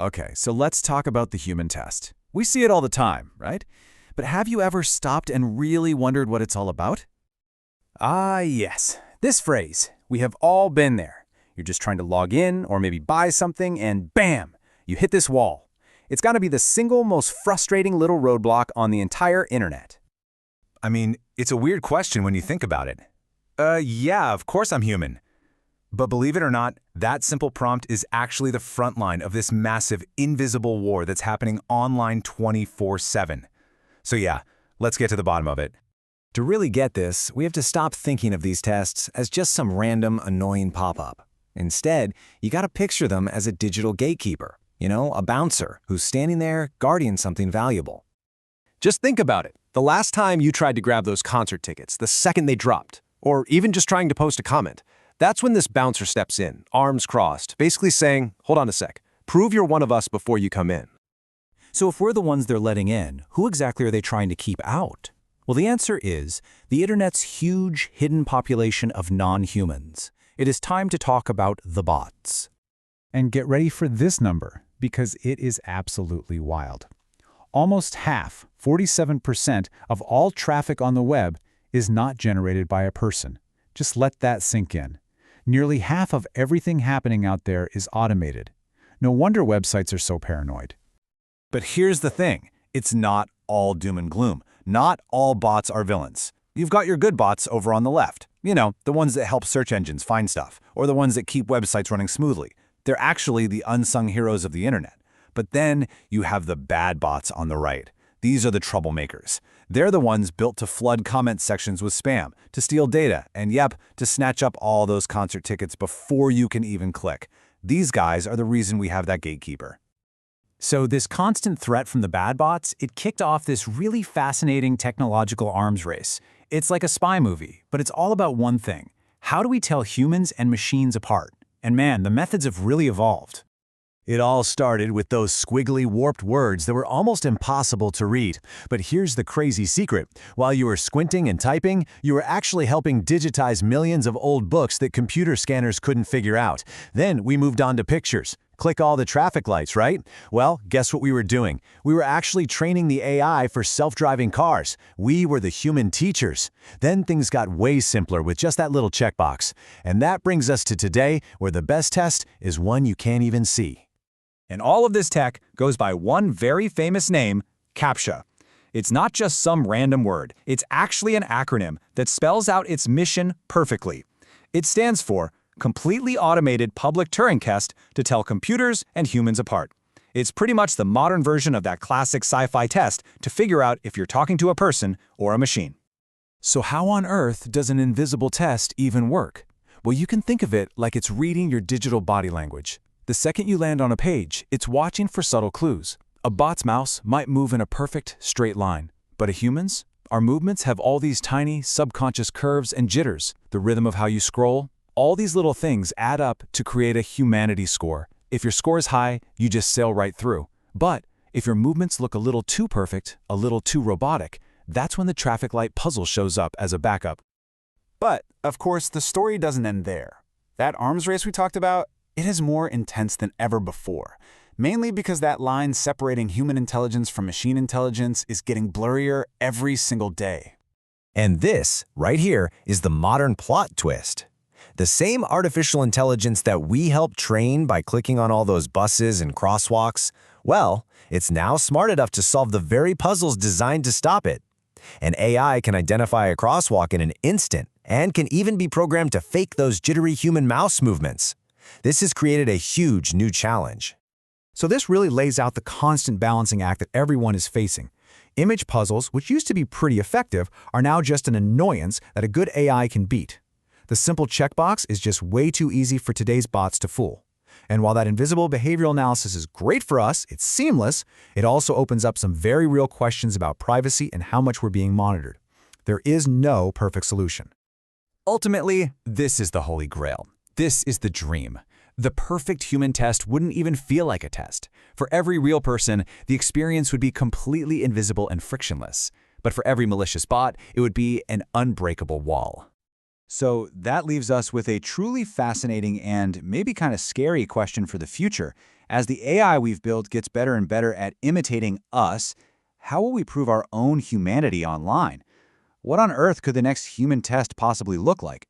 Okay, so let's talk about the human test. We see it all the time, right? But have you ever stopped and really wondered what it's all about? Ah, yes. This phrase. We have all been there. You're just trying to log in or maybe buy something and bam, you hit this wall. It's got to be the single most frustrating little roadblock on the entire internet. I mean, it's a weird question when you think about it. Yeah, of course I'm human. But believe it or not, that simple prompt is actually the front line of this massive invisible war that's happening online 24/7. So yeah, let's get to the bottom of it. To really get this, we have to stop thinking of these tests as just some random, annoying pop-up. Instead, you gotta picture them as a digital gatekeeper, a bouncer who's standing there guarding something valuable. Just think about it. The last time you tried to grab those concert tickets, the second they dropped, or even just trying to post a comment, that's when this bouncer steps in, arms crossed, basically saying, hold on a sec, prove you're one of us before you come in. So if we're the ones they're letting in, who exactly are they trying to keep out? Well, the answer is the internet's huge hidden population of non-humans. It is time to talk about the bots. And get ready for this number, because it is absolutely wild. Almost half, 47%, of all traffic on the web is not generated by a person. Just let that sink in. Nearly half of everything happening out there is automated. No wonder websites are so paranoid. But here's the thing. It's not all doom and gloom. Not all bots are villains. You've got your good bots over on the left. The ones that help search engines find stuff, or the ones that keep websites running smoothly. They're actually the unsung heroes of the internet. But then you have the bad bots on the right. These are the troublemakers. They're the ones built to flood comment sections with spam, to steal data, and to snatch up all those concert tickets before you can even click. These guys are the reason we have that gatekeeper. So this constant threat from the bad bots, it kicked off this really fascinating technological arms race. It's like a spy movie, but it's all about one thing. How do we tell humans and machines apart? And man, the methods have really evolved. It all started with those squiggly, warped words that were almost impossible to read. But here's the crazy secret. While you were squinting and typing, you were actually helping digitize millions of old books that computer scanners couldn't figure out. Then we moved on to pictures. Click all the traffic lights, right? Well, guess what we were doing? We were actually training the AI for self-driving cars. We were the human teachers. Then things got way simpler with just that little checkbox. And that brings us to today, where the best test is one you can't even see. And all of this tech goes by one very famous name, CAPTCHA. It's not just some random word. It's actually an acronym that spells out its mission perfectly. It stands for Completely Automated Public Turing Test to Tell Computers and Humans Apart. It's pretty much the modern version of that classic sci-fi test to figure out if you're talking to a person or a machine. So how on earth does an invisible test even work? Well, you can think of it like it's reading your digital body language. The second you land on a page, it's watching for subtle clues. A bot's mouse might move in a perfect, straight line. But a human's? Our movements have all these tiny, subconscious curves and jitters, the rhythm of how you scroll. All these little things add up to create a humanity score. If your score is high, you just sail right through. But if your movements look a little too perfect, a little too robotic, that's when the traffic light puzzle shows up as a backup. But, of course, the story doesn't end there. That arms race we talked about, it is more intense than ever before, mainly because that line separating human intelligence from machine intelligence is getting blurrier every single day. And this, right here, is the modern plot twist. The same artificial intelligence that we help train by clicking on all those buses and crosswalks, well, it's now smart enough to solve the very puzzles designed to stop it. An AI can identify a crosswalk in an instant and can even be programmed to fake those jittery human mouse movements. This has created a huge new challenge. So this really lays out the constant balancing act that everyone is facing. Image puzzles, which used to be pretty effective, are now just an annoyance that a good AI can beat. The simple checkbox is just way too easy for today's bots to fool. And while that invisible behavioral analysis is great for us, it's seamless, it also opens up some very real questions about privacy and how much we're being monitored. There is no perfect solution. Ultimately, this is the holy grail. This is the dream. The perfect human test wouldn't even feel like a test. For every real person, the experience would be completely invisible and frictionless. But for every malicious bot, it would be an unbreakable wall. So that leaves us with a truly fascinating and maybe kind of scary question for the future. As the AI we've built gets better and better at imitating us, how will we prove our own humanity online? What on earth could the next human test possibly look like?